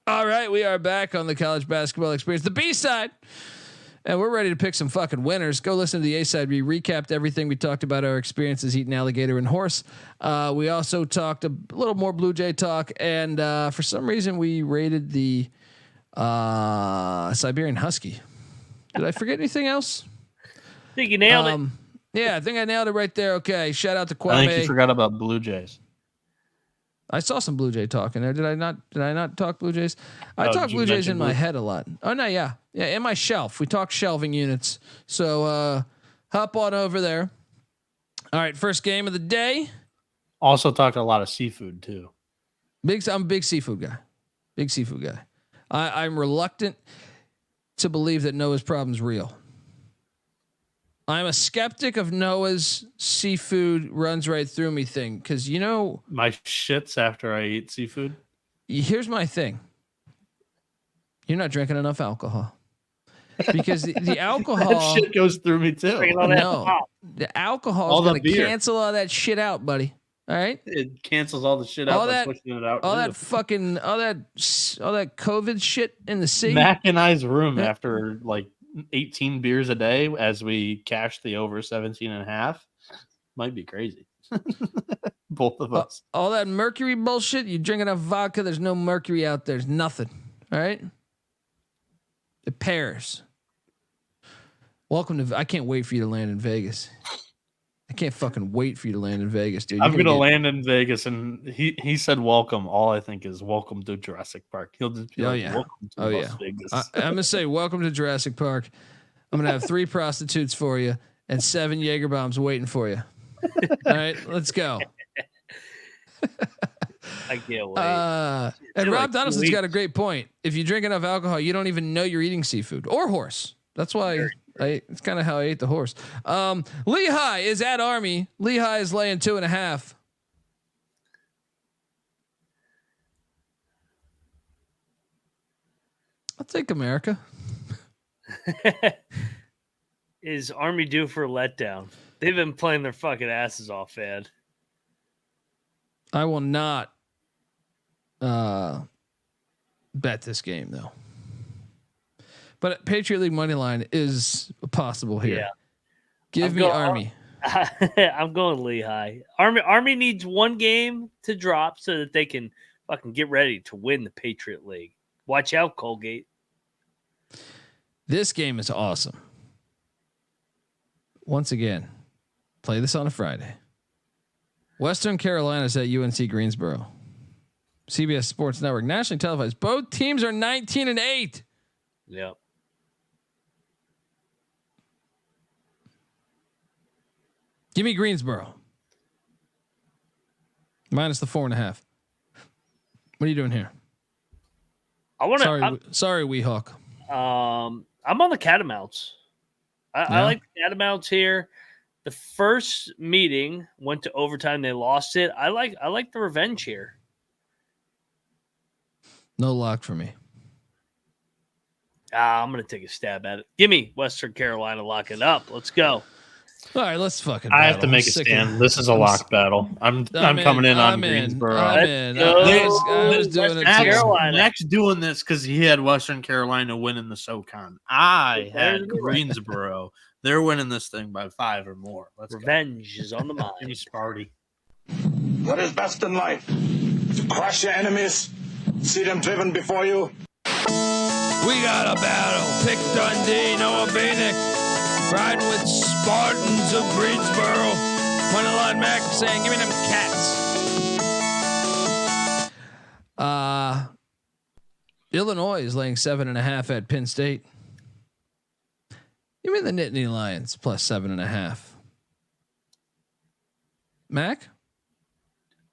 All right, we are back on the College Basketball Experience, the B side, and we're ready to pick some fucking winners. Go listen to the A side. We recapped everything we talked about, our experiences eating alligator and horse. We also talked a little more Blue Jay talk, and for some reason we rated the Siberian Husky. Did I forget anything else? I think you nailed it. Yeah, I think I nailed it right there. Okay, shout out to Kwame. I think you forgot about Blue Jays. I saw some Blue Jay talk in there. Did I not talk Blue Jays? I talk Blue Jays in my head a lot. Oh no, yeah. In my shelf. We talk shelving units. So hop on over there. All right, first game of the day. Also talked a lot of seafood too. I'm a big seafood guy. Big seafood guy. I'm reluctant to believe that Noah's problem's real. I'm a skeptic of Noah's seafood runs right through me thing because my shits after I eat seafood. Here's my thing. You're not drinking enough alcohol because the alcohol that shit goes through me too. No, the alcohol is going to cancel all that shit out, buddy. All right, it cancels all the shit out by pushing it out. All that COVID shit in the sea. Mac and I's room after like 18 beers a day as we cash the over 17.5 might be crazy. Both of us. All that mercury bullshit. You drink enough vodka. There's no mercury out there. There's nothing. All right. The Paris. Welcome to. I can't wait for you to land in Vegas. I can't fucking wait for you to land in Vegas, dude. I'm gonna land in Vegas, and he said welcome. All I think is welcome to Jurassic Park. He'll just be welcome to Las Vegas. I'm gonna say welcome to Jurassic Park. I'm gonna have 3 prostitutes for you and 7 Jaeger bombs waiting for you. All right, let's go. I can't wait. And Rob Donaldson's got a great point. If you drink enough alcohol, you don't even know you're eating seafood or horse. That's why it's kind of how I ate the horse. Lehigh is at Army. Lehigh is laying 2.5. I'll take America. Is Army due for a letdown? They've been playing their fucking asses off, man. I will not bet this game though. But Patriot League money line is possible here. Yeah. Give me Army. I'm going Lehigh. Army needs one game to drop so that they can fucking get ready to win the Patriot League. Watch out, Colgate. This game is awesome. Once again, play this on a Friday. Western Carolina is at UNC Greensboro. CBS Sports Network, nationally televised. Both teams are 19-8. Yep. Give me Greensboro. Minus the 4.5. What are you doing here? I want to. Sorry, Weehawk. I'm on the Catamounts. I like the Catamounts here. The first meeting went to overtime. They lost it. I like the revenge here. No lock for me. I'm going to take a stab at it. Give me Western Carolina. Lock it up. Let's go. All right, let's fucking. I have to make a stand. This is a lock battle. I'm coming in on Greensboro. I'm in. I was doing it. Max doing this because he had Western Carolina winning the SoCon. I had Greensboro. They're winning this thing by 5 or more. Revenge is on the mind. Party. What is best in life? To crush your enemies, see them driven before you. We got a battle. Pick Dundee, Noah Banick. Riding with Spartans of Greensboro. Moneyline Mac saying, give me them cats. Illinois is laying 7.5 at Penn State. Give me the Nittany Lions plus 7.5. Mac?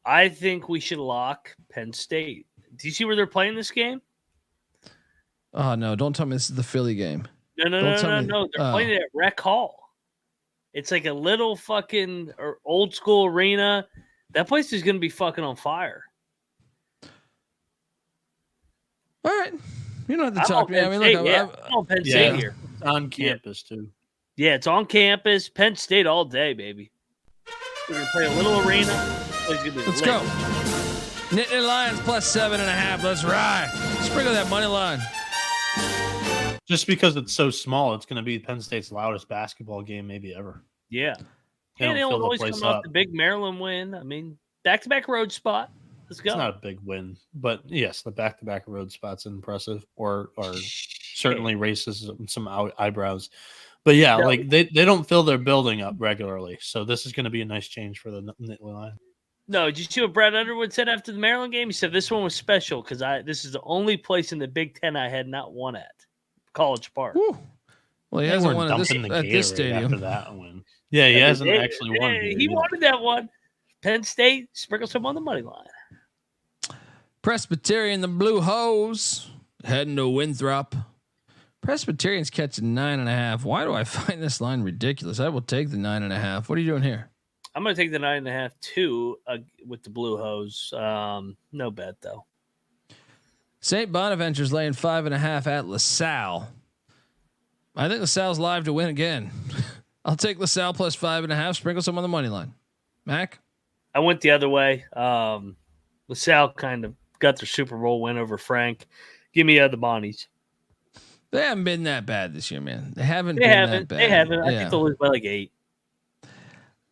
I think we should lock Penn State. Do you see where they're playing this game? Oh, no. Don't tell me this is the Philly game. No. They're playing it at Rec Hall. It's like a little fucking old school arena. That place is going to be fucking on fire. All right. You don't have to talk to me. I mean, look, I'm on Penn State here. It's on campus, too. Yeah, it's on campus. Penn State all day, baby. We're going to play a little arena. Let's go. Nittany Lions plus 7.5. Let's ride. Sprinkle that money line. Just because it's so small, it's going to be Penn State's loudest basketball game maybe ever. Yeah. They And don't fill the Illinois place coming off up. the big Maryland win. I mean, back-to-back road spot. Let's go. It's not a big win, but yes, the back-to-back road spot's impressive, or certainly raises some eyebrows. But yeah, No. like they don't fill their building up regularly, so this is going to be a nice change for the Nittany Lions. No, did you see what Brad Underwood said after the Maryland game? He said this one was special because this is the only place in the Big Ten I had not won at, College Park. Woo. Well, he They hasn't weren't won at this dumping the Gatorade stadium. after that win. Yeah, he hasn't actually won. He here either. wanted that one. Penn State, sprinkle some on the money line. Presbyterian, the Blue Hose, heading to Winthrop. Presbyterian's catching 9.5. Why do I find this line ridiculous? I will take the 9.5. What are you doing here? I'm going to take the 9.5 too with the Blue Hose. No bet though. St. Bonaventure's laying 5.5 at LaSalle. I think LaSalle's live to win again. I'll take LaSalle plus 5.5. Sprinkle some on the money line. Mac? I went the other way. LaSalle kind of got their Super Bowl win over Frank. Give me the Bonnies. They haven't been that bad this year, man. They haven't been that bad. They haven't. I think they'll lose by like 8.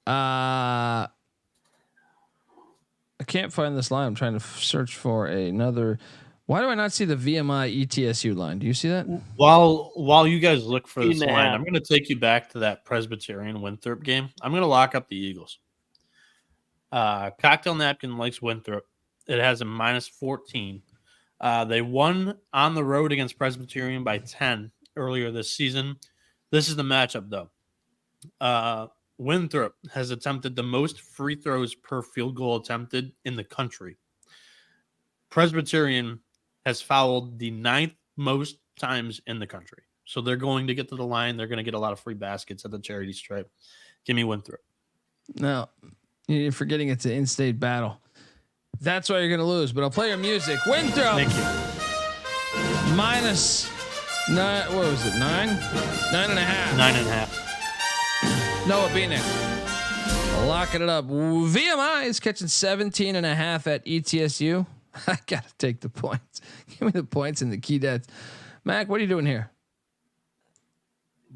I can't find this line. I'm trying to search for another. Why do I not see the VMI ETSU line? Do you see that? While you guys look for this 8.5. line, I'm going to take you back to that Presbyterian Winthrop game. I'm going to lock up the Eagles. Cocktail Napkin likes Winthrop. It has a minus 14. They won on the road against Presbyterian by 10 earlier this season. This is the matchup, though. Winthrop has attempted the most free throws per field goal attempted in the country. Presbyterian has fouled the 9th most times in the country. So they're going to get to the line. They're going to get a lot of free baskets at the charity stripe. Give me Winthrop. No, you're forgetting it's an in-state battle. That's why you're going to lose, but I'll play your music. Winthrop. Thank you. Minus 9. What was it? 9? 9.5. 9.5. Noah Beanick. Locking it up. VMI is catching 17.5 at ETSU. I got to take the points. Give me the points and the key debts. Mac, what are you doing here?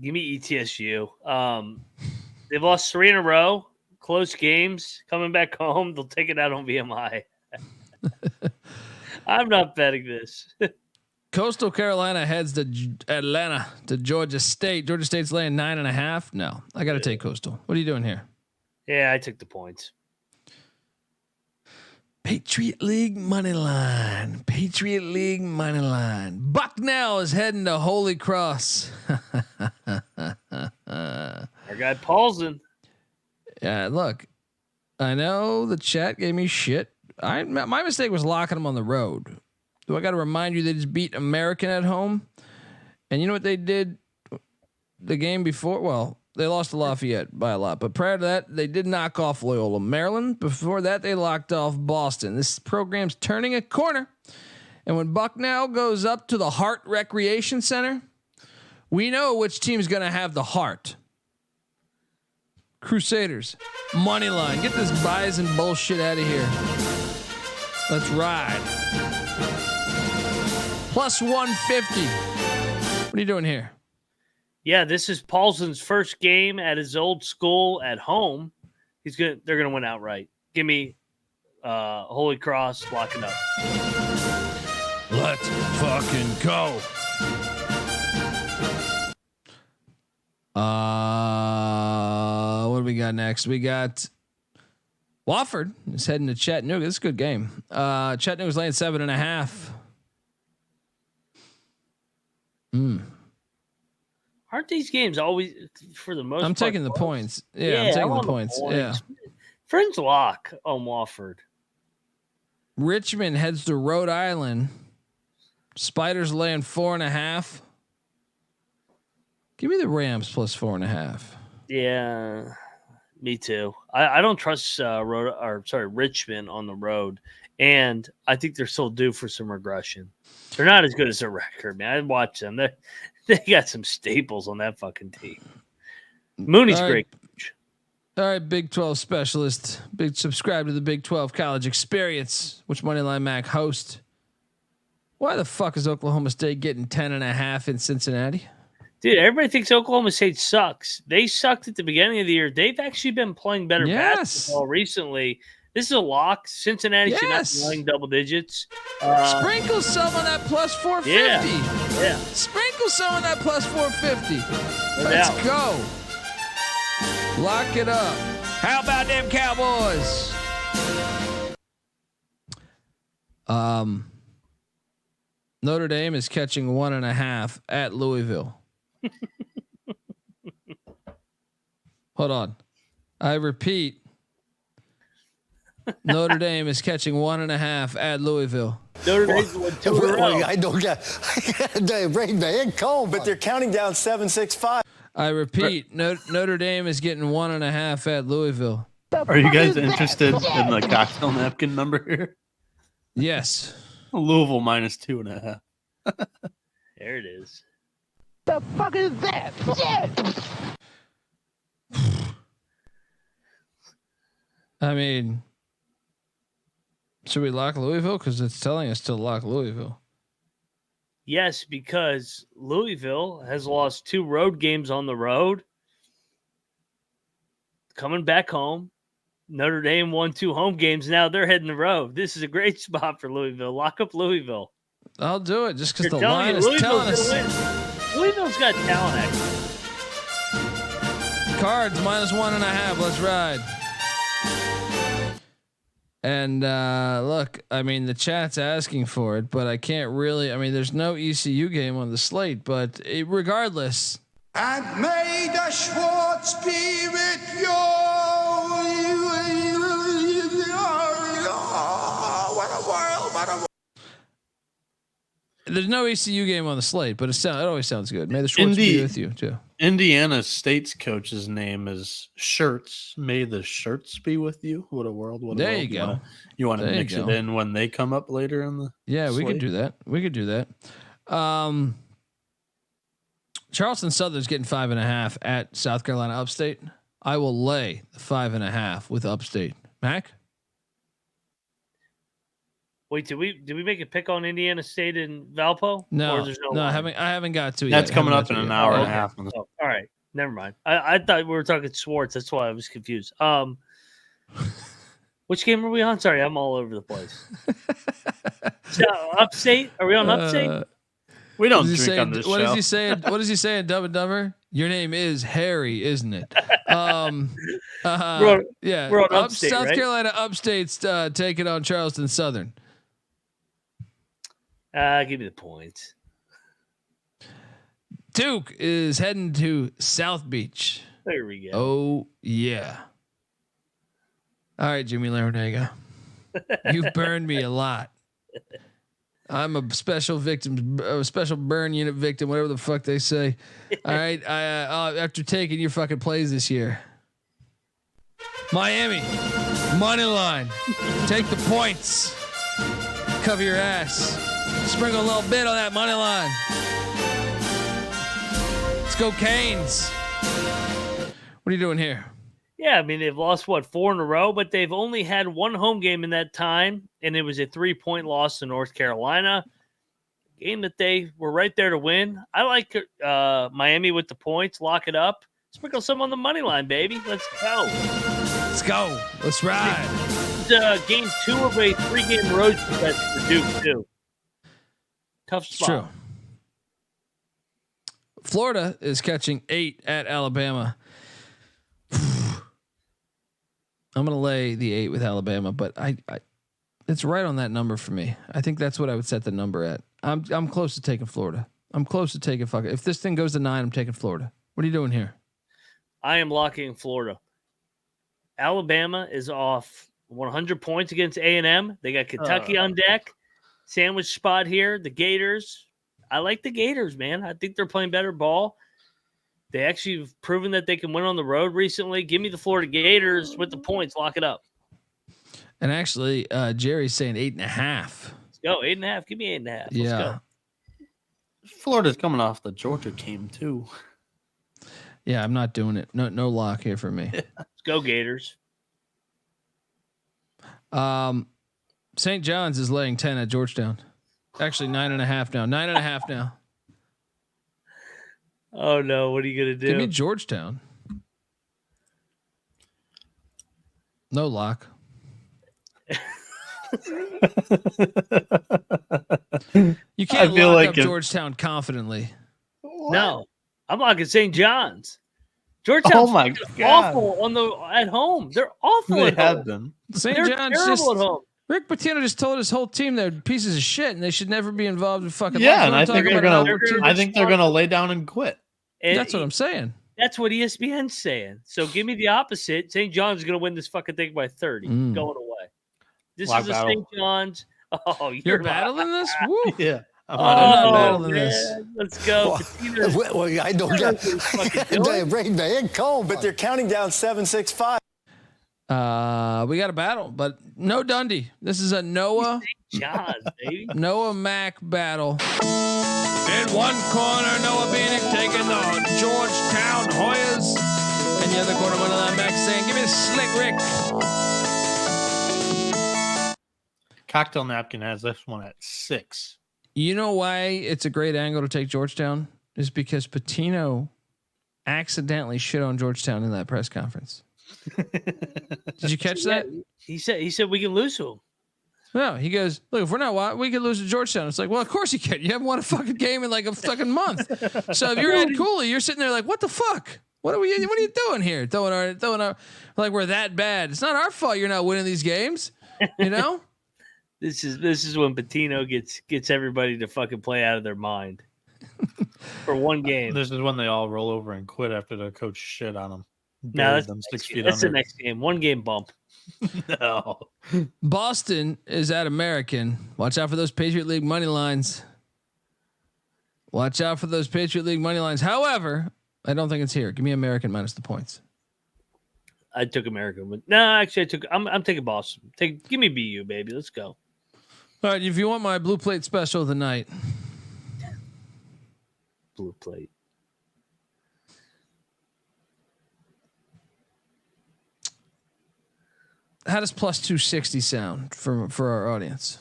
Give me ETSU. They've lost 3 in a row. Close games. Coming back home, they'll take it out on VMI. I'm not betting this. Coastal Carolina heads to Atlanta to Georgia State. Georgia State's laying 9.5. No, I got to take Coastal. What are you doing here? Yeah, I took the points. Patriot League money line. Patriot League money line. Bucknell is heading to Holy Cross. Our guy Paulson. Yeah, look, I know the chat gave me shit. My mistake was locking them on the road. Do I got to remind you they just beat American at home? And you know what they did the game before? Well, they lost to Lafayette by a lot, but prior to that, they did knock off Loyola Maryland. Before that, they locked off Boston. This program's turning a corner. And when Bucknell goes up to the Hart Recreation Center, we know which team's going to have the heart. Crusaders, money line. Get this Bison bullshit out of here. Let's ride. Plus 150. What are you doing here? Yeah, this is Paulson's first game at his old school at home. They're gonna win outright. Give me Holy Cross locking up. Let's fucking go. What do we got next? We got Wofford is heading to Chattanooga. This is a good game. Chattanooga's laying 7.5. Aren't these games always for the most I'm part? taking the close? points. Yeah, I'm taking the points. Yeah. Friends lock on Wofford. Richmond heads to Rhode Island. Spiders laying 4.5. Give me the Rams plus 4.5. Yeah, me too. I don't trust Richmond on the road, and I think they're still due for some regression. They're not as good as their record, man. I watch them. They got some staples on that fucking team. Mooney's great coach. All right, Big 12 specialist. Subscribe to the Big 12 College Experience, which Moneyline Mac host. Why the fuck is Oklahoma State getting 10.5 in Cincinnati? Dude, everybody thinks Oklahoma State sucks. They sucked at the beginning of the year. They've actually been playing better basketball recently. This is a lock. Cincinnati should not be playing double digits. Sprinkle some on that plus 450. Yeah. Sprinkle some on that plus 450. No Let's doubt. go. Lock it up. How about them Cowboys? Notre Dame is catching 1.5 at Louisville. Hold on. I repeat. Notre Dame is catching 1.5 at Louisville. Notre Dame's won 2 in a row. I don't get break the head cold, But they're counting down 7-6-5. I repeat. Notre Dame is getting 1.5 at Louisville. Are you guys interested in the cocktail napkin number here? Yes. Louisville minus 2.5. There it is. the fuck is that? I mean, should we lock Louisville? Because it's telling us to lock Louisville. Yes, because Louisville has lost 2 road games on the road. Coming back home. Notre Dame won 2 home games. Now they're heading the road. This is a great spot for Louisville. Lock up Louisville. I'll do it just because the telling line you, is Louisville's telling us. gonna win. Louisville's got talent, actually. Cards minus 1.5. Let's ride. And look, I mean, the chat's asking for it, but I can't really. I mean, there's no ECU game on the slate, but regardless. And may the Schwartz be with you. What a world! What a world! There's no ECU game on the slate, but it always sounds good. May the Schwartz be with you too. Indiana State's coach's name is Shirts. May the Shirts be with you. What a world! What a There world. you go. You want to There you mix it go. in when they come up later in the Yeah, we slate? could do that. We could do that. Charleston Southern's getting 5.5 at South Carolina Upstate. I will lay the 5.5 with Upstate. Mac? Wait, did we make a pick on Indiana State and Valpo? No, Or there's no, line? I haven't got to it That's yet. coming Haven't up in got to an it hour yet. and a half. On the Oh, all right. Never mind. I thought we were talking sports. That's why I was confused. Which game are we on? Sorry, I'm all over the place. So, Upstate? Are we on Upstate? we don't What does he drink say? on this What show. does he say? What does he say in Dumb and Dumber? Your name is Harry, isn't it? Yeah. we're on Upstate, South right? Carolina Upstate's taking on Charleston Southern. Give me the points. Duke is heading to South Beach. There we go. Oh yeah. All right, Jimmy Larinaga. You've burned me a lot. I'm a special victim, a special burn unit victim, whatever the fuck they say. All right, after taking your fucking plays this year, Miami money line, take the points, cover your ass, sprinkle a little bit on that money line. Let's go Canes. What are you doing here? Yeah, I mean, they've lost, 4 in a row, but they've only had 1 home game in that time, and it was a 3-point loss to North Carolina. Game that they were right there to win. I like Miami with the points. Lock it up. Sprinkle some on the money line, baby. Let's go. Let's go. Let's ride. It's game 2 of a 3-game road stretch for Duke, too. Tough It's spot. true. Florida is catching 8 at Alabama. I'm going to lay the 8 with Alabama, but I it's right on that number for me. I think that's what I would set the number at. I'm close to taking Florida. I'm close to taking if this thing goes to 9, I'm taking Florida. What are you doing here? I am locking Florida. Alabama is off 100 points against A&M. They got Kentucky on deck. Sandwich spot here. The Gators. I like the Gators, man. I think they're playing better ball. They actually have proven that they can win on the road recently. Give me the Florida Gators with the points. Lock it up. And actually, Jerry's saying 8.5. Let's go. 8.5. Give me 8.5. Let's Yeah. go. Florida's coming off the Georgia game too. Yeah, I'm not doing it. No lock here for me. Go Gators. St. John's is laying 10 at Georgetown. Actually, 9.5 now. 9.5 now. Oh no! What are you gonna do? Give me Georgetown. No lock. You can't lock up Georgetown confidently. No, I'm locking St. John's. Georgetown's awful at home. They're awful. They at have home. been. St. They're John's terrible at home. Rick Pitino just told his whole team they're pieces of shit and they should never be involved in fucking. Yeah, and I think they're gonna lay down and quit. And that's what I'm saying. That's what ESPN's saying. So give me the opposite. St. John's is going to win this fucking thing by 30. Going away. This is a St. John's. Oh, you're battling this? Woo. Yeah. I'm not battling this. Let's go. Well, I don't get rain man cold, But they're counting down 7-6-5. We got a battle, but no Dundee. This is a Noah John's, baby. Noah Mac battle. In one corner, Noah Beanick taking the Georgetown Hoyas. And the other corner, one of the Mac saying, "Give me the slick Rick." Cocktail Napkin has this one at 6. You know why it's a great angle to take Georgetown? Is because Pitino accidentally shit on Georgetown in that press conference. Did you catch that? He said we can lose to him. No, he goes, look, if we're not, we could lose to Georgetown. It's like, well, of course you can. You haven't won a fucking game in like a fucking month. So if you're Ed Cooley, you're sitting there like, what the fuck? What are you doing here? Throwing our like we're that bad. It's not our fault you're not winning these games. You know? This is when Pitino gets everybody to fucking play out of their mind for one game. This is when they all roll over and quit after the coach shit on them. No, that's the next game. 1 game bump. No. Boston is at American. Watch out for those Patriot League money lines. However, I don't think it's here. Give me American minus the points. I took American, but no, actually, I'm taking Boston. Give me BU, baby. Let's go. All right, if you want my blue plate special of the night, blue plate. How does plus 260 sound for our audience?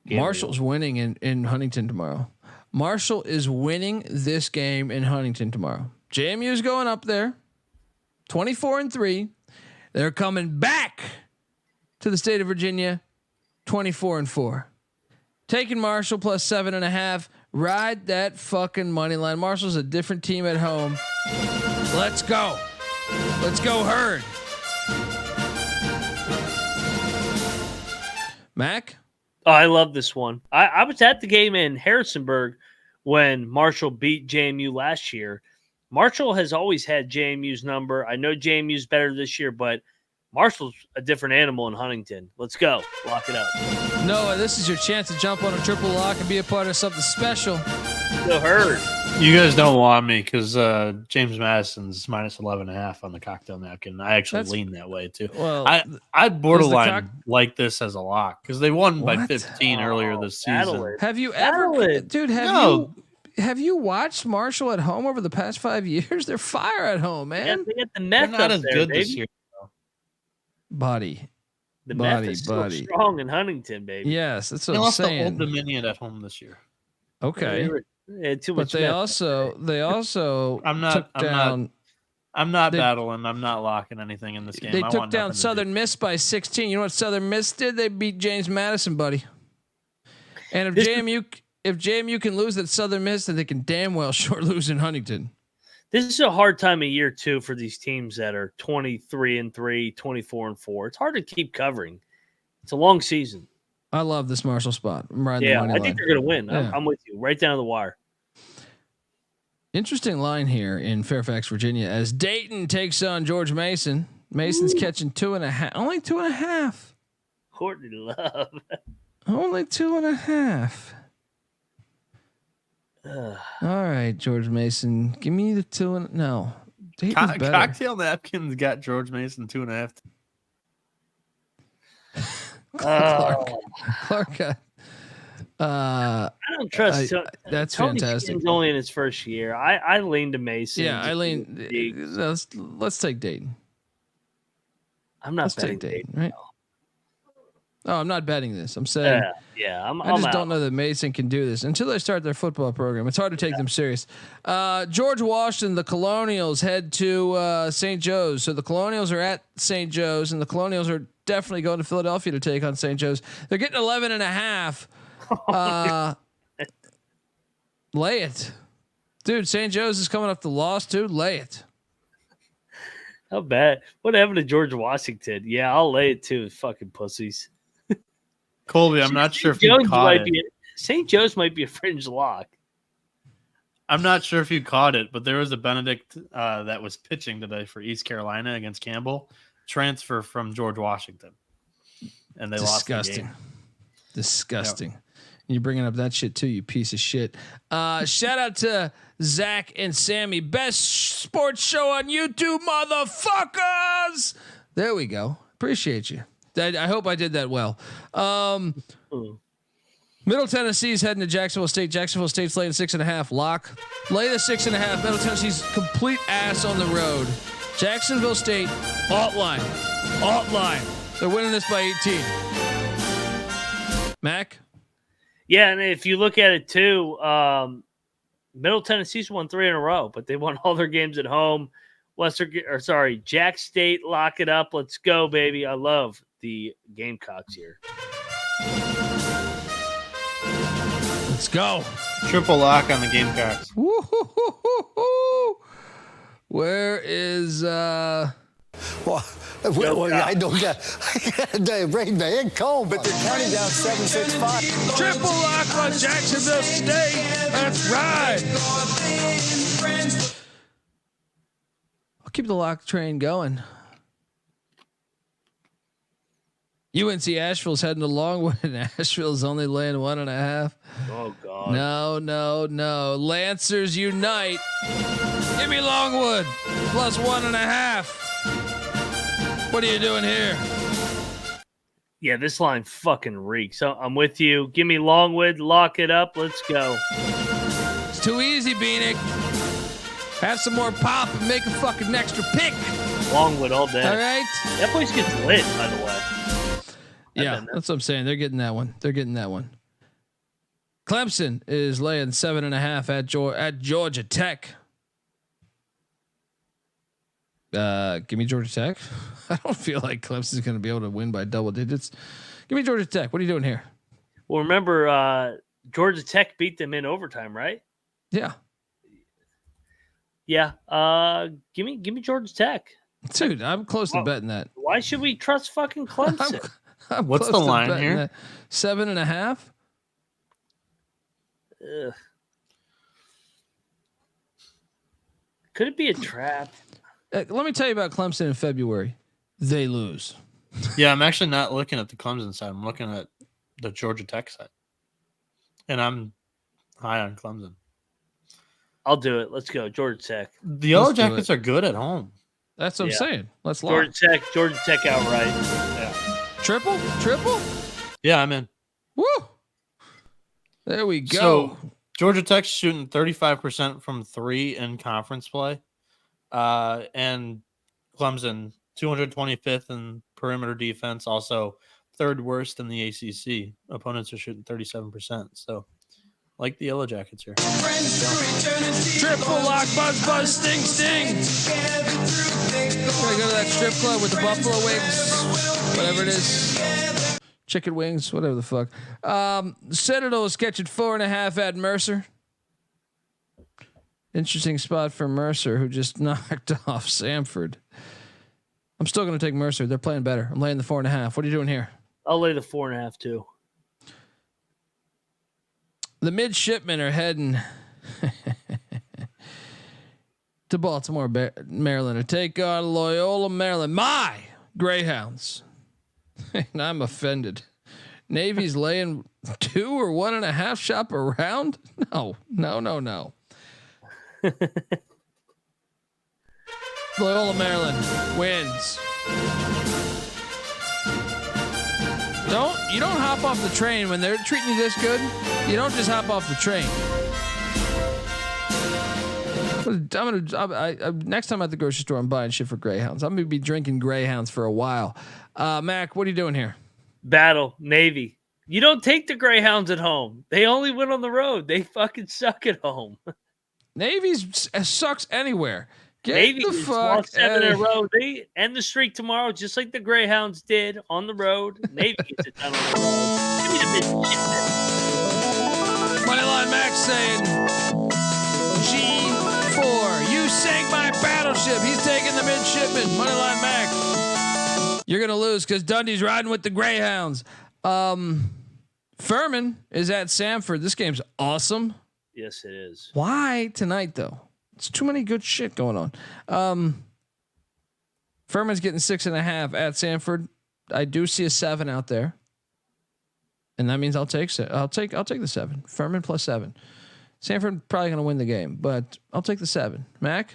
Marshall's winning in Huntington tomorrow. Marshall is winning this game in Huntington tomorrow. JMU is going up there, 24-3. They're coming back to the state of Virginia, 24-4. Taking Marshall plus 7.5. Ride that fucking money line. Marshall's a different team at home. Let's go. Let's go Herd. Mac? Oh, I love this one. I was at the game in Harrisonburg when Marshall beat JMU last year. Marshall has always had JMU's number. I know JMU's better this year, but Marshall's a different animal in Huntington. Let's go. Lock it up. Noah, this is your chance to jump on a triple lock and be a part of something special. Go Herd. You guys don't want me because James Madison's minus 11.5 on the cocktail napkin. I actually lean that way too. Well, I'd borderline like this as a lock because they won by 15 earlier this season. Have you ever, dude? Have you watched Marshall at home over the past 5 years? They're fire at home, man. They get the meth They're not up as there, good baby. this year. Body. The meth is still strong in Huntington, baby. Yes, that's what They I'm lost saying. the Old Dominion at home this year. Okay. Too much. But they also I'm not battling. I'm not locking anything in this game. They took down Southern Miss by 16. You know what Southern Miss did? They beat James Madison, buddy. And if JMU can lose at Southern Miss, then they can damn well sure lose in Huntington. This is a hard time of year too for these teams that are 23-3, 24-4. It's hard to keep covering. It's a long season. I love this Marshall spot. I'm riding the money line. I think they're going to win. Yeah. I'm with you. Right down to the wire. Interesting line here in Fairfax, Virginia, as Dayton takes on George Mason. Mason's catching 2.5. Only 2.5. Courtney Love. Only 2.5. All right, George Mason. Give me the 2. No. Dayton's better. Cocktail Napkins got George Mason 2.5. Clark got I don't trust. That's Tony fantastic. Chin's only in his first year. I lean to Mason. Yeah, I lean. Let's take Dayton. I'm not Let's betting take Dayton, Dayton, right? Oh, I'm not betting this. I'm saying. Yeah. I just don't know that Mason can do this until they start their football program. It's hard to take them serious. George Washington, the Colonials head to St. Joe's. So the Colonials are at St. Joe's, and the Colonials are definitely going to Philadelphia to take on St. Joe's. They're getting 11.5. Lay it, dude. St. Joe's is coming up the loss too. Lay it. How bad? What happened to George Washington? Yeah, I'll lay it too. Fucking pussies. Colby, I'm not sure if you caught it. St. Joe's might be a fringe lock. I'm not sure if you caught it, but there was a Benedict that was pitching today for East Carolina against Campbell, transfer from George Washington, and they lost the game. Disgusting. Yep. You're bringing up that shit too, you piece of shit. Shout out to Zach and Sammy, best sports show on YouTube, motherfuckers. There we go. Appreciate you. I hope I did that well. Middle Tennessee's heading to Jacksonville State. Jacksonville State's laying 6.5. Lock. Lay the 6.5. Middle Tennessee's complete ass on the road. Jacksonville State, alt line. They're winning this by 18. Mac? Yeah, and if you look at it too, Middle Tennessee's won 3 in a row, but they won all their games at home. Jack State, lock it up. Let's go, baby. I love the Gamecocks here. Let's go. Triple lock on the Gamecocks. Woo-hoo-hoo-hoo-hoo. Where is I don't get Rain Man cold, but they're counting down 7-6-5. triple lock on Jacksonville State? That's right. I'll keep the lock train going. UNC Asheville's heading to Longwood, and Asheville's only laying 1.5. Oh God! No. Lancers unite. Give me Longwood plus 1.5. What are you doing here? Yeah, this line fucking reeks. So I'm with you. Give me Longwood. Lock it up. Let's go. It's too easy, Beanick. Have some more pop and make a fucking extra pick. Longwood all day. All right. That place gets lit, by the way. Yeah, that's what I'm saying. They're getting that one. Clemson is laying 7.5 at Georgia Tech. Give me Georgia Tech. I don't feel like Clemson's going to be able to win by double digits. Give me Georgia Tech. What are you doing here? Well, remember, Georgia Tech beat them in overtime, right? Yeah. Yeah. Give me Georgia Tech. Dude, I'm close to betting that. Why should we trust fucking Clemson? I'm What's the line here? That. 7.5. Ugh. Could it be a trap? Let me tell you about Clemson in February. They lose. Yeah, I'm actually not looking at the Clemson side. I'm looking at the Georgia Tech side. And I'm high on Clemson. I'll do it. Let's go. Georgia Tech. The Yellow Jackets are good at home. That's what I'm saying. Let's lock. Georgia Tech outright. Yeah. Triple? Yeah, I'm in. Woo! There we go. So Georgia Tech's shooting 35% from 3 in conference play. And Clemson 225th in perimeter defense, also third worst in the ACC. Opponents are shooting 37%. So like the Yellow Jackets here. Triple lock, buzz, sting. Gotta go to that strip club with the buffalo wings, whatever it is. Chicken wings, whatever the fuck. Citadel's catching 4.5 at Mercer. Interesting spot for Mercer, who just knocked off Samford. I'm still going to take Mercer. They're playing better. I'm laying the 4.5. What are you doing here? I'll lay the 4.5 too. The midshipmen are heading to Baltimore, Maryland, to take on Loyola, Maryland. My Greyhounds. And I'm offended. Navy's laying 2 or 1.5 shop around? No. Loyola, Maryland wins. You don't hop off the train when they're treating you this good. You don't just hop off the train. Next time at the grocery store, I'm buying shit for Greyhounds. I'm gonna be drinking Greyhounds for a while. Mac, what are you doing here? Battle Navy. You don't take the Greyhounds at home. They only win on the road. They fucking suck at home. Navy's sucks anywhere. Get Navy the is fuck lost 7 in a row. They end the streak tomorrow, just like the Greyhounds did on the road. Navy gets it done on the road. Give me the midshipmen. Moneyline Max saying G4. You sank my battleship. He's taking the midshipman. Moneyline Max. You're gonna lose because Dundee's riding with the Greyhounds. Furman is at Samford. This game's awesome. Yes, it is. Why tonight though? It's too many good shit going on. Furman's getting 6.5 at Samford. I do see a 7 out there, and that means I'll take the 7. Furman plus 7. Samford probably going to win the game, but I'll take the 7. Mac.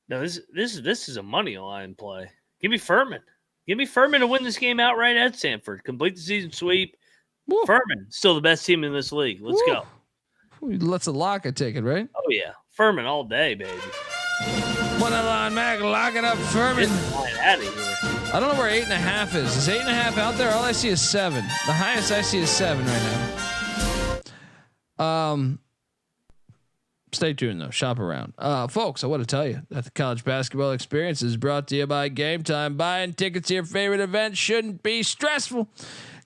No, this is a money line play. Give me Furman. Give me Furman to win this game outright at Samford. Complete the season sweep. Woo. Furman still the best team in this league. Let's go. Let's a lock. I take it, right? Oh yeah, Furman all day, baby. Moneyline Mac, lock it up, Furman. Out of here. I don't know where 8.5 is. Is 8.5 out there? All I see is 7. The highest I see is 7 right now. Stay tuned though. Shop around, folks. I want to tell you that the college basketball experience is brought to you by Game Time. Buying tickets to your favorite event shouldn't be stressful.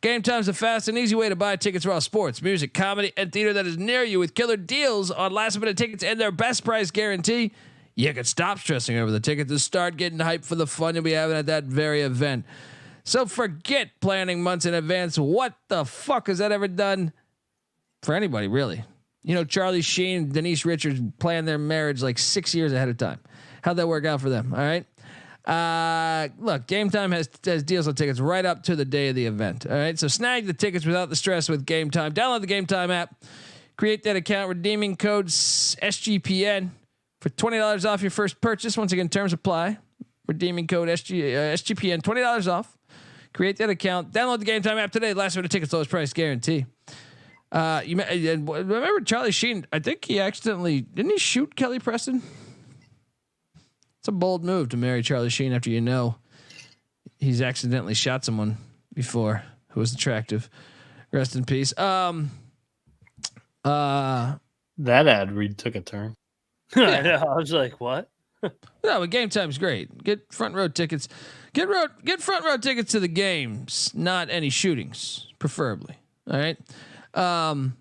Game Time's a fast and easy way to buy tickets for all sports, music, comedy, and theater that is near you with killer deals on last-minute tickets and their best price guarantee. You can stop stressing over the tickets and start getting hyped for the fun you'll be having at that very event. So forget planning months in advance. What the fuck has that ever done for anybody, really? You know, Charlie Sheen and Denise Richards planned their marriage like 6 years ahead of time. How'd that work out for them? All right. Look, Game Time has deals on tickets right up to the day of the event. All right. So snag the tickets without the stress with Game Time. Download the Game Time app, create that account, redeeming code SGPN for $20 off your first purchase. Once again, terms apply. Redeeming code SGPN, $20 off. Create that account. Download the Game Time app today. Last minute tickets, lowest price guarantee. You remember Charlie Sheen? I think he accidentally didn't he shoot Kelly Preston? It's a bold move to marry Charlie Sheen after you know he's accidentally shot someone before who was attractive. Rest in peace. That ad read took a turn. I know. I was like, what? No, but Game Time's great. Get front row tickets. Get front row tickets to the games, not any shootings, preferably. All right. I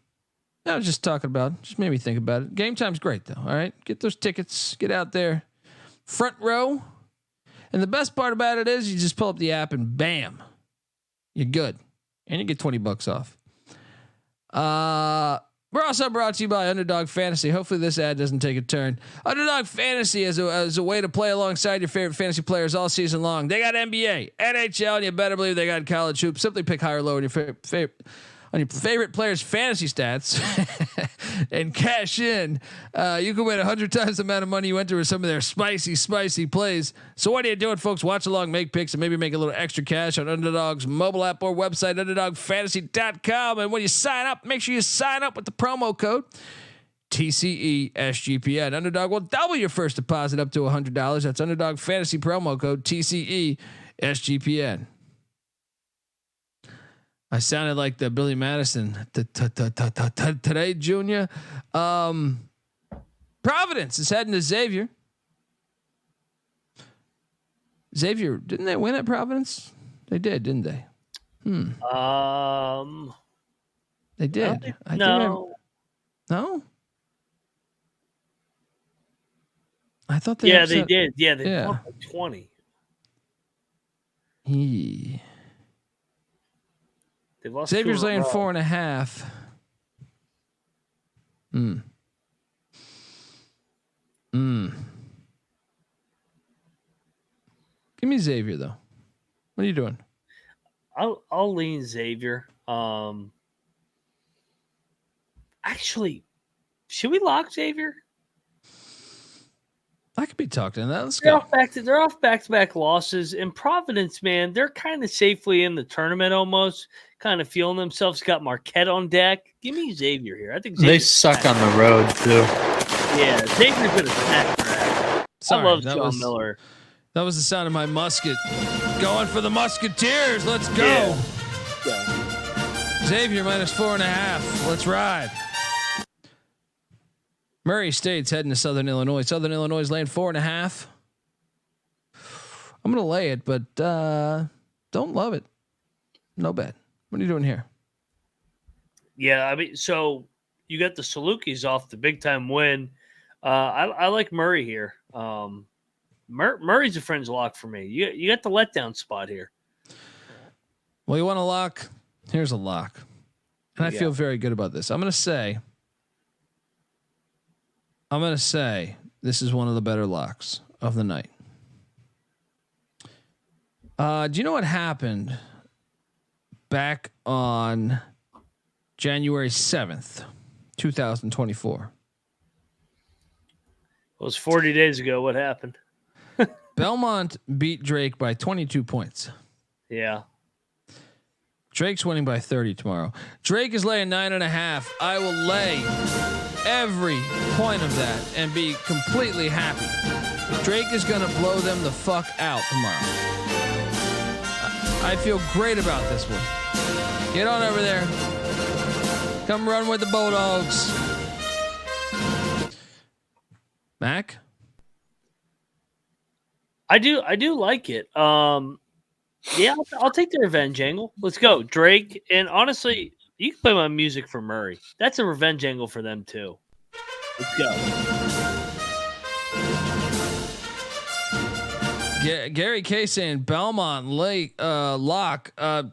was just talking about. Just made me think about it. Game Time's great though. All right. Get those tickets. Get out there. Front row. And the best part about it is you just pull up the app and bam, you're good. And you get $20 off. We're also brought to you by Underdog Fantasy. Hopefully this ad doesn't take a turn. Underdog Fantasy is a way to play alongside your favorite fantasy players all season long. They got NBA, NHL, and you better believe they got college hoops. Simply pick higher or lower on your favorite players' fantasy stats and cash in. You can win 100 times the amount of money you enter with some of their spicy plays. So what are you doing, folks? Watch along, make picks, and maybe make a little extra cash on Underdog's mobile app or website, underdogfantasy.com. And when you sign up, make sure you sign up with the promo code TCE SGPN. Underdog will double your first deposit up to $100. That's Underdog Fantasy promo code TCE SGPN. I sounded like the Billy Madison today, Junior. Providence is heading to Xavier. Xavier, didn't they win at Providence? They did, didn't they? They did. No. No. I thought they. Yeah, they did. Yeah, they won by 20. Xavier's laying 4.5. Give me Xavier though. What are you doing? I'll lean Xavier. Actually, should we lock Xavier? I could be talked into that. Let's They're go. off back-to-back losses. And Providence, man, they're kind of safely in the tournament almost, kind of feeling themselves. Got Marquette on deck. Give me Xavier here. I think They suck on the road too. Yeah, Xavier's going to smack their ass. Sorry, I love that Sean was- Miller. That was the sound of my musket. Going for the Musketeers. Let's go. Yeah. Xavier minus 4.5. Let's ride. Murray State's heading to Southern Illinois. Southern Illinois is laying 4.5. I'm going to lay it, but don't love it. No bet. What are you doing here? Yeah, I mean, so you got the Salukis off the big-time win. I like Murray here. Murray's a friend's lock for me. You got the letdown spot here. Well, you want a lock? Here's a lock. And I feel very good about this. I'm going to say this is one of the better locks of the night. Do you know what happened back on January 7th, 2024? It was 40 days ago. What happened? Belmont beat Drake by 22 points. Yeah. Drake's winning by 30 tomorrow. Drake is laying 9.5. I will lay every point of that and be completely happy. Drake is going to blow them the fuck out tomorrow. I feel great about this one. Get on over there. Come run with the Bulldogs. Mac? I do like it. Yeah, I'll take the revenge angle. Let's go, Drake. And honestly, you can play my music for Murray. That's a revenge angle for them too. Let's go. Gary K saying Belmont late lock. We're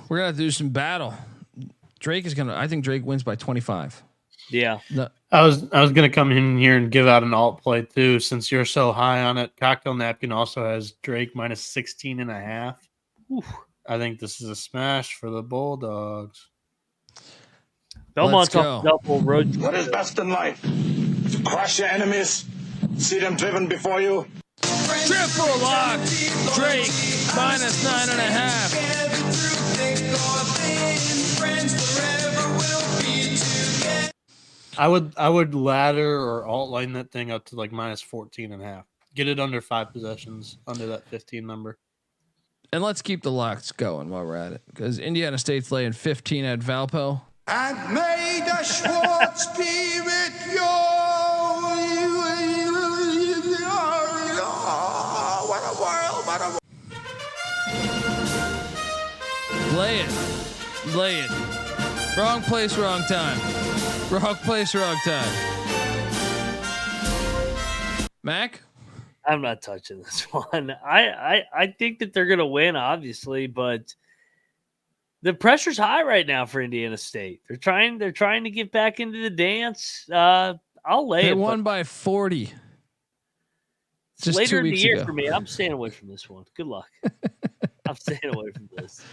gonna have to do some battle. Drake is gonna. I think Drake wins by 25. Yeah. No, I was gonna come in here and give out an alt play too, since you're so high on it. Cocktail Napkin also has Drake minus 16.5. I think this is a smash for the Bulldogs. Belmont's off the double road. What is best in life? To crush your enemies, see them driven before you. triple lock. Drake minus 9.5. I would ladder or alt line that thing up to like minus 14.5. Get it under 5 possessions, under that 15 number. And let's keep the locks going while we're at it, because Indiana State's laying 15 at Valpo. And may the Schwartz be with you. What a world, what a world. Lay it. Wrong place, wrong time. Wrong place, wrong time. Mac? I'm not touching this one. I think that they're going to win, obviously, but the pressure's high right now for Indiana State. They're trying to get back into the dance. I'll lay They it. won by 40. It's just later 2 in the weeks year ago. for me. I'm staying away from this one. Good luck. I'm staying away from this.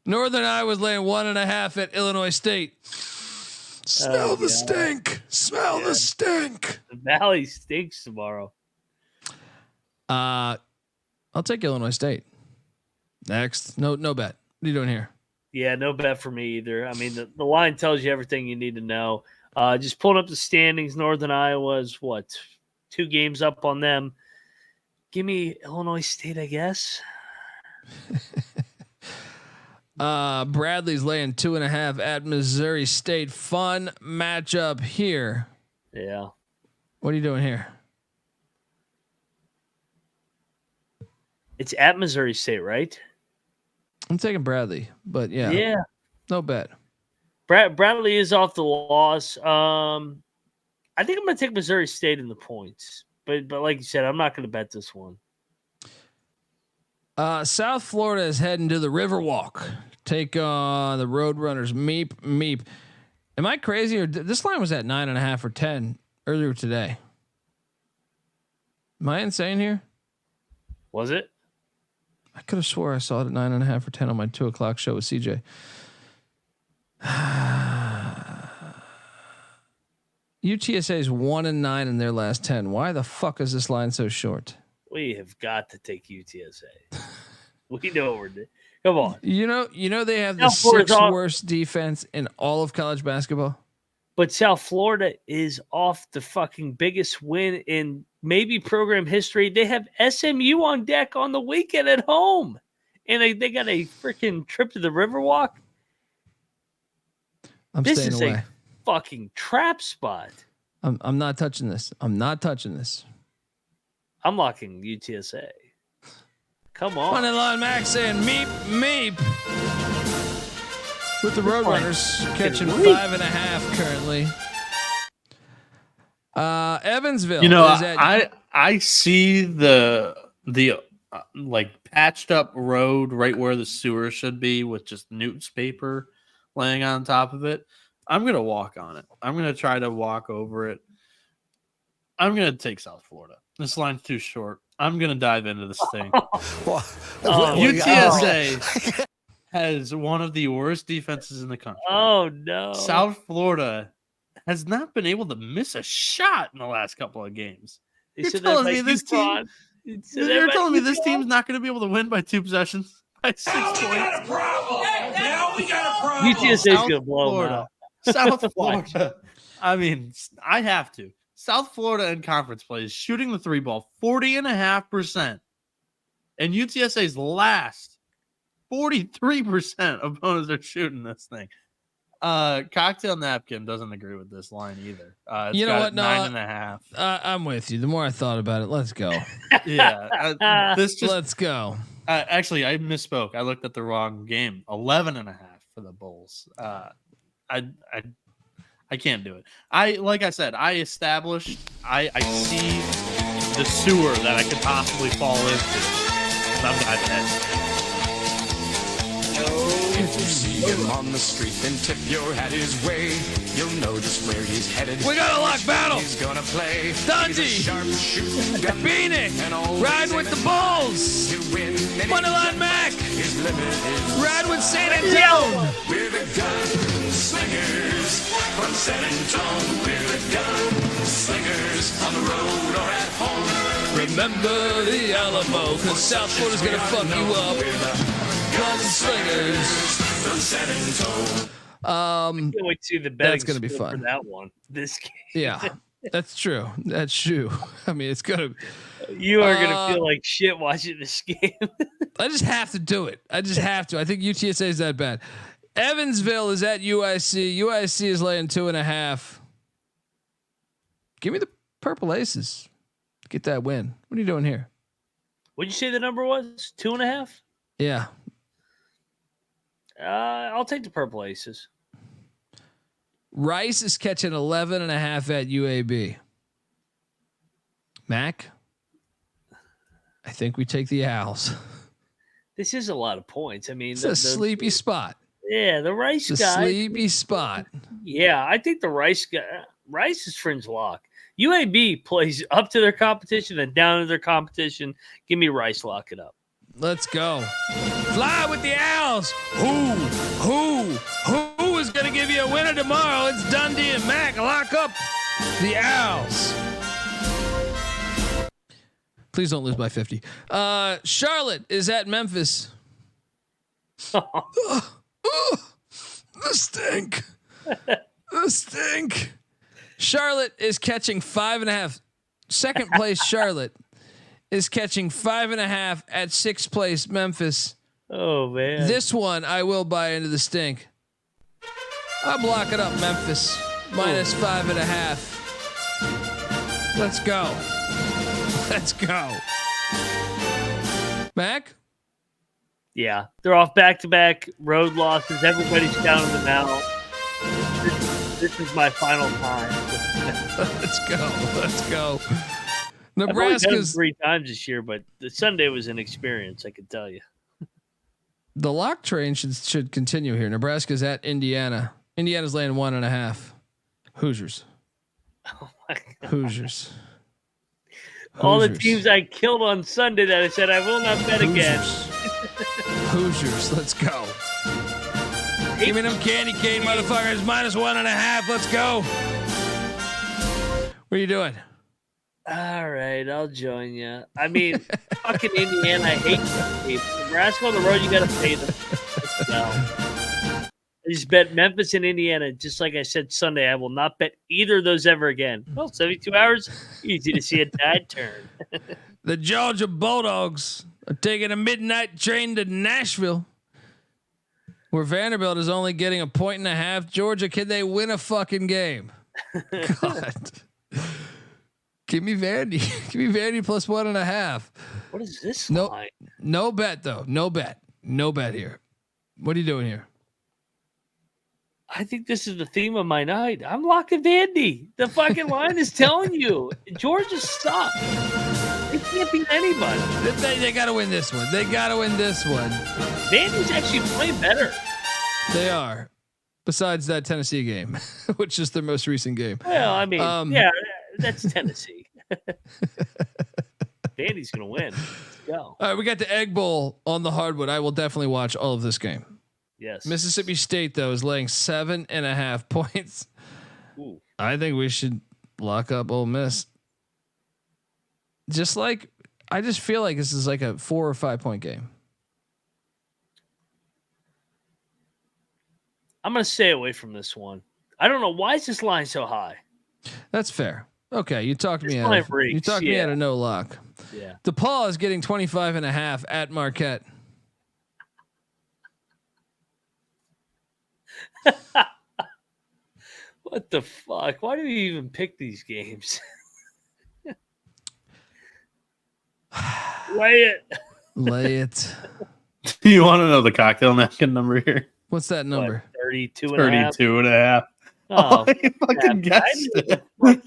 Northern Iowa's laying 1.5 at Illinois State. Smell the stink. Smell the stink. The Valley stinks tomorrow. I'll take Illinois State. Next. No bet. What are you doing here? Yeah, no bet for me either. I mean, the line tells you everything you need to know. Just pulling up the standings. Northern Iowa's 2 games up on them. Give me Illinois State, I guess. Bradley's laying 2.5 at Missouri State. Fun matchup here. Yeah. What are you doing here? It's at Missouri State, right? I'm taking Bradley, but Yeah. No bet. Bradley is off the loss. I think I'm going to take Missouri State in the points. But like you said, I'm not going to bet this one. South Florida is heading to the Riverwalk. Take on the Roadrunners. Meep. Am I crazy, or this line was at 9.5 or 10 earlier today? Am I insane here? Was it? I could have swore I saw it at 9.5 or 10 on my 2:00 show with CJ. UTSA is 1-9 in their last 10. Why the fuck is this line so short? We have got to take UTSA. We know what we're doing. Come on. You know they have the sixth worst defense in all of college basketball. But South Florida is off the fucking biggest win in maybe program history. They have SMU on deck on the weekend at home. And they got a freaking trip to the Riverwalk. This is a fucking trap spot. I'm not touching this. I'm not touching this. I'm locking UTSA. Come on. Moneyline Max saying meep, meep. With the Roadrunners catching 5.5 currently. Evansville. You know, I see the like patched up road right where the sewer should be with just newspaper laying on top of it. I'm gonna walk on it. I'm gonna try to walk over it. I'm gonna take South Florida. This line's too short. I'm gonna dive into this thing. UTSA has one of the worst defenses in the country. Oh no! South Florida has not been able to miss a shot in the last couple of games. You're telling me this team? You're telling me this team's not going to be able to win by 2 possessions by 6 points? Now we got a problem. UTSA's going to blow them out. South Florida. I mean, I have to. South Florida in conference play is shooting the 3 ball 40.5%. And UTSA's last 43% opponents are shooting this thing. Cocktail Napkin doesn't agree with this line either. It's you know what? No, 9.5. I'm with you. The more I thought about it, let's go. Yeah, let's go. Actually, I misspoke. I looked at the wrong game. 11.5 for the Bulls. I can't do it. Like I said, I established. I see the sewer that I could possibly fall into. I'm diving in. If you see him on the street, then tip your hat his way. You'll know just where he's headed. We got a lock battle. He's gonna play. Dundee, Phoenix, ride with the Bulls. Moneyline Mac, ride with San Antonio. We're the gunslingers from San Antonio. We're the gunslingers on the road or at home. Remember the Alamo, cause South Florida's gonna fuck you up. Gunslingers from San Antonio. I can't wait to see the betting. That's gonna be fun for that one. This game. Yeah, that's true. That's true. I mean, it's gonna. You are gonna feel like shit watching this game. I just have to do it. I just have to. I think UTSA is that bad. Evansville is at UIC. UIC is laying 2.5. Give me the Purple Aces. Get that win. What are you doing here? What'd you say the number was? 2.5? Yeah. I'll take the Purple Aces. Rice is catching 11.5 at UAB. Mac, I think we take the Owls. This is a lot of points. I mean, it's a sleepy spot. Yeah, the Rice guy. Sleepy spot. Yeah, I think the Rice guy. Rice is fringe lock. UAB plays up to their competition and down to their competition. Give me Rice, lock it up. Let's go. Fly with the Owls. Who is going to give you a winner tomorrow? It's Dundee and Mac. Lock up the Owls. Please don't lose by 50. Charlotte is at Memphis. The stink. The stink. Charlotte is catching 5.5. Second place Charlotte is catching 5.5 at 6th place Memphis. Oh man. This one I will buy into the stink. I'll block it up, Memphis. Minus 5.5. Let's go. Let's go. Mac? Yeah. They're off back-to-back road losses. Everybody's counting them out. This is my final time. Let's go. Let's go. Nebraska's 3 times this year, but the Sunday was an experience, I can tell you. The lock train should continue here. Nebraska's at Indiana. Indiana's laying 1.5. Hoosiers. Oh my God. Hoosiers. All the teams I killed on Sunday that I said I will not bet again. Hoosiers. Let's go. Give me them candy cane motherfuckers. Minus 1.5. Let's go. What are you doing? All right, I'll join you. I mean, fucking Indiana, I hate that team. Nebraska on the road, you got to pay them. No. I just bet Memphis and Indiana, just like I said Sunday, I will not bet either of those ever again. Well, 72 hours, easy to see a tide turn. The Georgia Bulldogs are taking a midnight train to Nashville, where Vanderbilt is only getting 1.5. Georgia, can they win a fucking game? God. Give me Vandy. Give me Vandy plus 1.5. What is this No, line? no bet though. No bet. No bet here. What are you doing here? I think this is the theme of my night. I'm locking Vandy. The fucking line is telling you. Georgia sucks. They can't beat anybody. They got to win this one. They got to win this one. Vandy's actually playing better. They are. Besides that Tennessee game, which is their most recent game. Well, I mean, yeah, that's Tennessee. Vandy's going to win. Let's go. All right, we got the Egg Bowl on the hardwood. I will definitely watch all of this game. Yes. Mississippi State, though, is laying 7.5 points. Ooh. I think we should lock up Ole Miss. I just feel like this is like a 4 or 5 point game. I'm going to stay away from this one. I don't know. Why is this line so high? That's fair. Okay, you talked me This out. line Of, reeks, you talked me out of no lock. Yeah. DePaul is getting 25.5 at Marquette. What the fuck? Why do you even pick these games? Lay it. Lay it. Do you want to know the cocktail napkin number here? What's that number? 32 and a half. 32 and a half. Oh, you fucking yeah, guessed it. what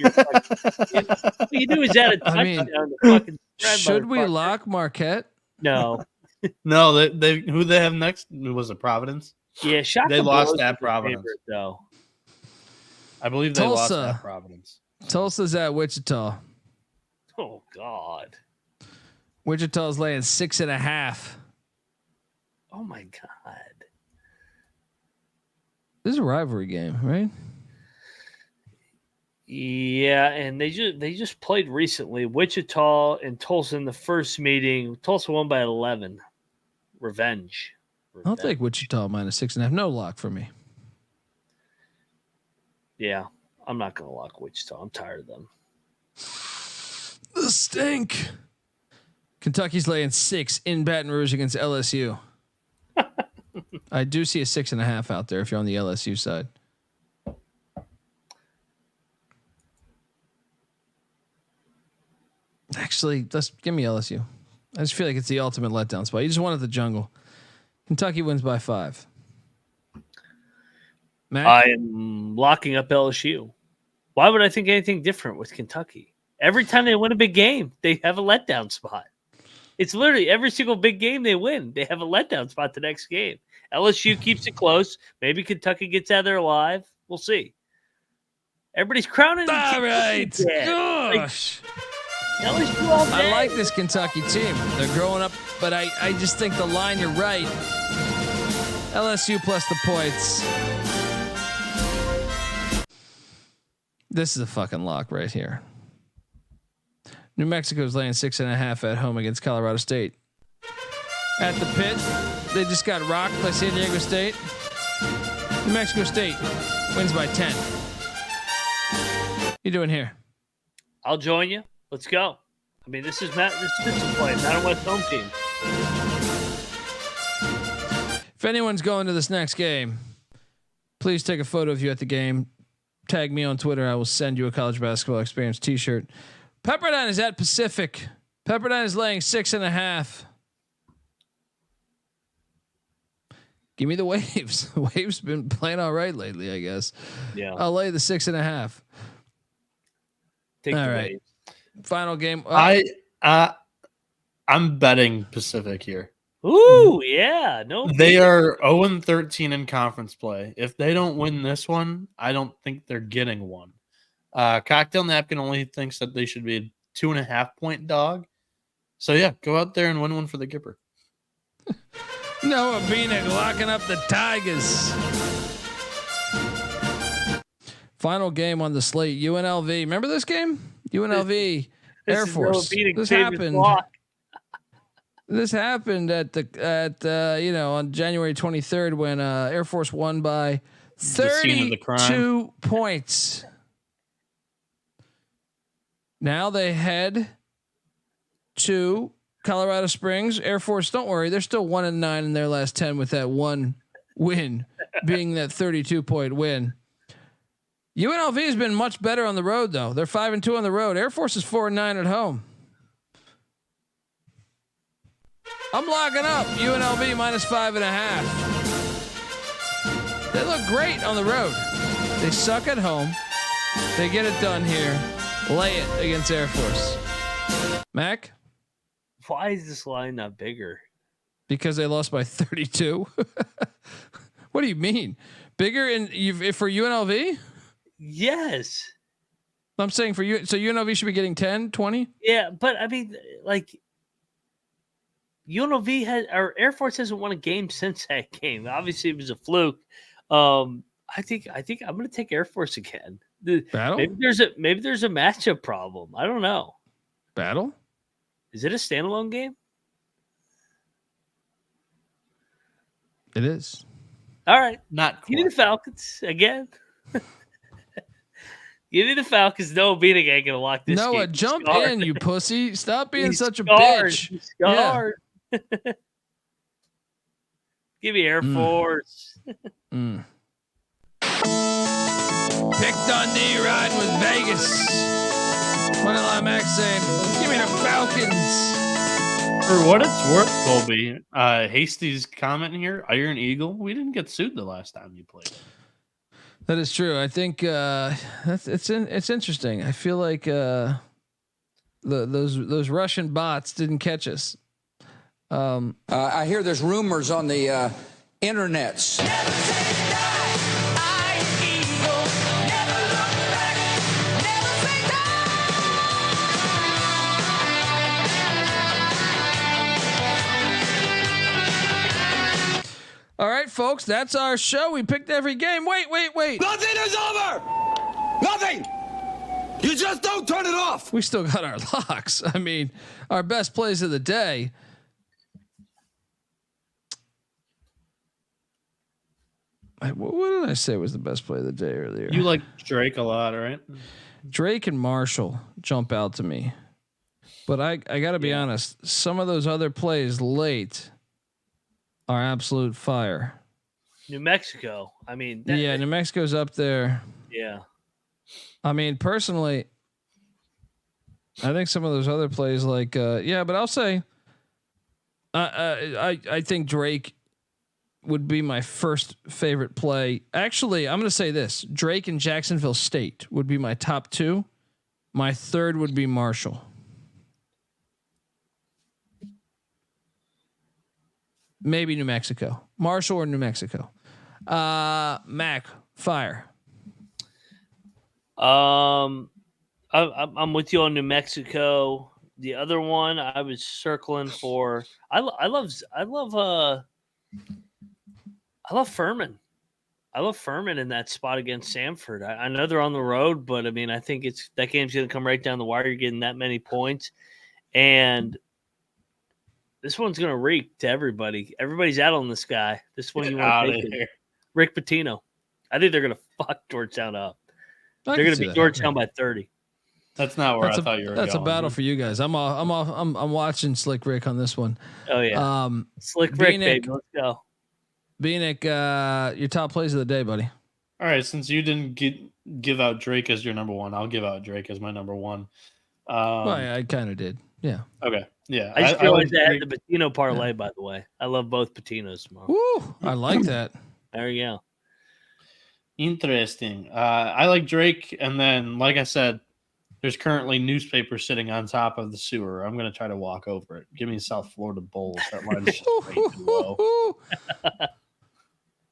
you do is add a touchdown to fucking spread, Should we motherfucker. lock Marquette? No. No, they who they have next was it Providence? Yeah, Shaka They lost Blow's at my Providence. favorite, though. I believe they lost Tulsa. at Providence. Tulsa's at Wichita. Oh God. Wichita's laying 6.5. Oh my God. This is a rivalry game, right? Yeah, and they just played recently. Wichita and Tulsa in the first meeting. Tulsa won by 11. Revenge. I'll take Wichita minus 6.5. No lock for me. Yeah, I'm not going to lock Wichita. I'm tired of them. The stink. Kentucky's laying 6 in Baton Rouge against LSU. I do see a 6.5 out there if you're on the LSU side. Actually, let's give me LSU. I just feel like it's the ultimate letdown spot. You just wanted the jungle. Kentucky wins by 5. Matt? I am locking up LSU. Why would I think anything different with Kentucky? Every time they win a big game, they have a letdown spot. It's literally every single big game they win, they have a letdown spot the next game. LSU keeps it close. Maybe Kentucky gets out of there alive. We'll see. Everybody's crowning. All right. Gosh. LSU all day. I like this Kentucky team. They're growing up, but I just think the line, you're right. LSU plus the points. This is a fucking lock right here. New Mexico's laying 6.5 at home against Colorado State. At the pit, they just got rocked by San Diego State. New Mexico State wins by 10. What you doing here? I'll join you. Let's go. I mean, this is play, Mountain West home team. If anyone's going to this next game, please take a photo of you at the game. Tag me on Twitter. I will send you a college basketball experience t-shirt. Pepperdine is at Pacific. Pepperdine is laying 6.5. Give me the Waves. The Waves been playing all right lately, I guess. Yeah. I'll lay the 6.5. Take all the right. Waves. Final game. I'm betting Pacific here. Ooh, yeah. No. They are 0-13 in conference play. If they don't win this one, I don't think they're getting one. Cocktail Napkin only thinks that they should be a 2.5 point dog. So yeah, go out there and win one for the Gipper. Noah Beanick locking up the Tigers. Final game on the slate. UNLV. Remember this game? UNLV Air Force. This happened. This happened at on January 23rd when Air Force won by 32 points. Now they head to Colorado Springs. Air Force, don't worry, they're still 1-9 in their last 10 with that one win being that 32-point win. UNLV has been much better on the road though. They're 5-2 on the road. Air Force is 4-9 at home. I'm locking up UNLV -5.5. They look great on the road. They suck at home. They get it done here. Lay it against Air Force. Mac? Why is this line not bigger? Because they lost by 32. What do you mean? Bigger for UNLV? Yes. I'm saying for you. So UNLV should be getting 10, 20? Yeah, but I mean, like, UNLV Air Force hasn't won a game since that game. Obviously, it was a fluke. I think I'm going to take Air Force again. Battle? Maybe there's a matchup problem. I don't know. Battle? Is it a standalone game? It is. All right. Not Give me the Falcons again. Give me the Falcons. Noah Beating ain't going to lock this Noah, game. jump in, you pussy. Stop being such a scarred. bitch. He's scarred. Give me Air Force. Pick Dundee riding with Vegas. Moneyline Max saying, give me the Falcons. For what it's worth, Colby, Hasty's comment here, Iron Eagle, we didn't get sued the last time you played. That is true. I think it's interesting. I feel like those Russian bots didn't catch us. I hear there's rumors on the internets. All right, folks, that's our show. We picked every game. Wait. Nothing is over! Nothing! You just don't turn it off! We still got our locks. I mean, our best plays of the day. What did I say was the best play of the day earlier? You like Drake a lot, right? Drake and Marshall jump out to me. But I got to be honest, some of those other plays late are absolute fire. New Mexico. I mean, New Mexico's up there. Yeah. I mean, personally, I think some of those other plays, like, but I'll say, I think Drake would be my first favorite play. Actually, I'm going to say this: Drake and Jacksonville State would be my top two. My third would be Marshall. Maybe New Mexico, Marshall or New Mexico. Mac, fire. I'm with you on New Mexico. The other one I was circling for. I love Furman. I love Furman in that spot against Samford. I know they're on the road, but I mean, I think that game's going to come right down the wire. You're getting that many points, and this one's going to reek to everybody. Everybody's out on this guy. This one you want to take it. Rick Pitino. I think they're going to fuck Georgetown up. They're going to beat Georgetown by 30. That's not where I thought you were going. That's a battle for you guys. I'm watching Slick Rick on this one. Oh yeah. Slick Rick, baby. Let's go. Beanick, your top plays of the day, buddy. All right. Since you didn't give out Drake as your number one, I'll give out Drake as my number one. I kind of did. Yeah. Okay. Yeah. I just realized I had the Pitino parlay, by the way. I love both Patinos tomorrow. Woo, I like that. There you go. Interesting. I like Drake. And then, like I said, there's currently newspaper sitting on top of the sewer. I'm going to try to walk over it. Give me South Florida Bulls. That line's just way too low.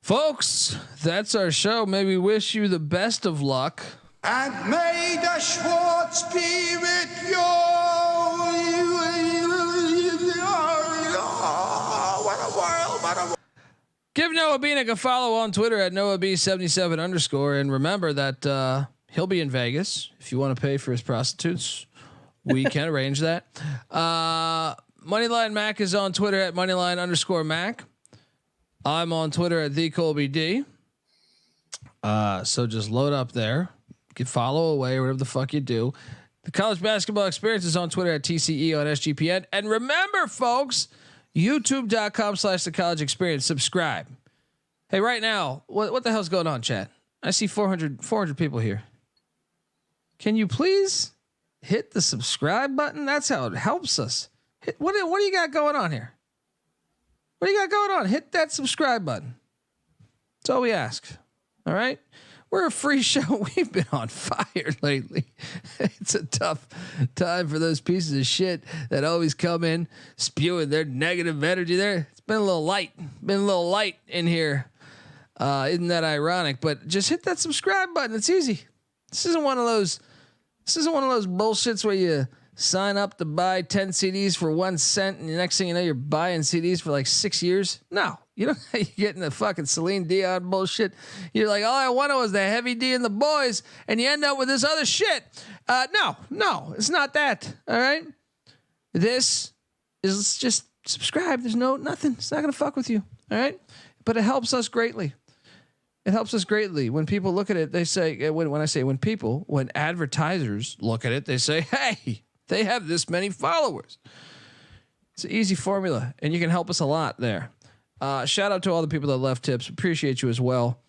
Folks, that's our show. May we wish you the best of luck. And may the Schwartz be with you. What a world. Give Noah Beanick a follow on Twitter at NoahB77_. And remember that he'll be in Vegas. If you want to pay for his prostitutes, we can arrange that. Moneyline Mac is on Twitter at Moneyline_Mac. I'm on Twitter at the Colby D. So just load up there. You can follow away or whatever the fuck you do. The College Basketball Experience is on Twitter at TCE on SGPN. And remember, folks, YouTube.com/The College Experience. Subscribe. Hey, right now, what the hell's going on, chat? I see 400 people here. Can you please hit the subscribe button? That's how it helps us. What do you got going on here? What do you got going on? Hit that subscribe button. That's all we ask. All right. We're a free show. We've been on fire lately. It's a tough time for those pieces of shit that always come in spewing their negative energy there. It's been a little light in here. Isn't that ironic? But just hit that subscribe button. It's easy. This isn't one of those bullshits where you sign up to buy 10 CDs for 1 cent and the next thing you know, you're buying CDs for like 6 years. No, you know, you're getting the fucking Celine Dion bullshit. You're like, all I wanted was the Heavy D and the Boys, and you end up with this other shit. No, it's not that. All right. This is just subscribe. There's nothing. It's not going to fuck with you. All right. But it helps us greatly. It helps us greatly. When people look at it, they say, when advertisers look at it, they say, hey, they have this many followers. It's an easy formula, and you can help us a lot there. Shout out to all the people that left tips. Appreciate you as well.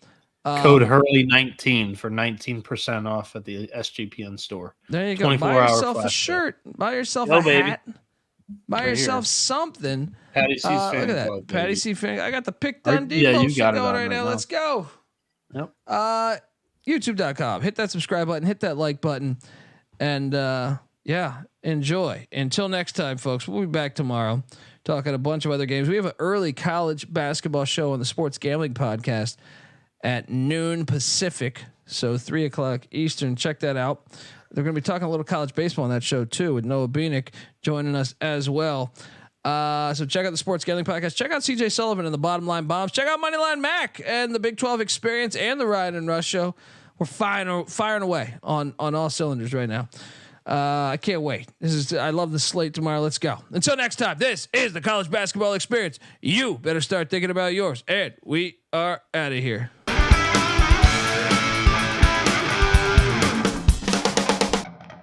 Code Hurley19 for 19% off at the SGPN store. There you go. Buy yourself a shirt. Buy yourself a hat. Buy youtself something. Patty C's Look at that. Club, Patty C fan. I got the Pick Dundee motion going right now. Let's go. Yep. YouTube.com. Hit that subscribe button. Hit that like button. And enjoy. Until next time, folks. We'll be back tomorrow talking a bunch of other games. We have an early college basketball show on the Sports Gambling Podcast at noon Pacific, so 3:00 Eastern. Check that out. They're going to be talking a little college baseball on that show too, with Noah Beanick joining us as well. So check out the Sports Gambling Podcast. Check out CJ Sullivan and the Bottom Line Bombs. Check out Moneyline Mac and the Big 12 Experience and the Ryan and Rush Show. We're firing away on all cylinders right now. I can't wait. I love the slate tomorrow. Let's go. Until next time, this is the College Basketball Experience. You better start thinking about yours. And we are out of here.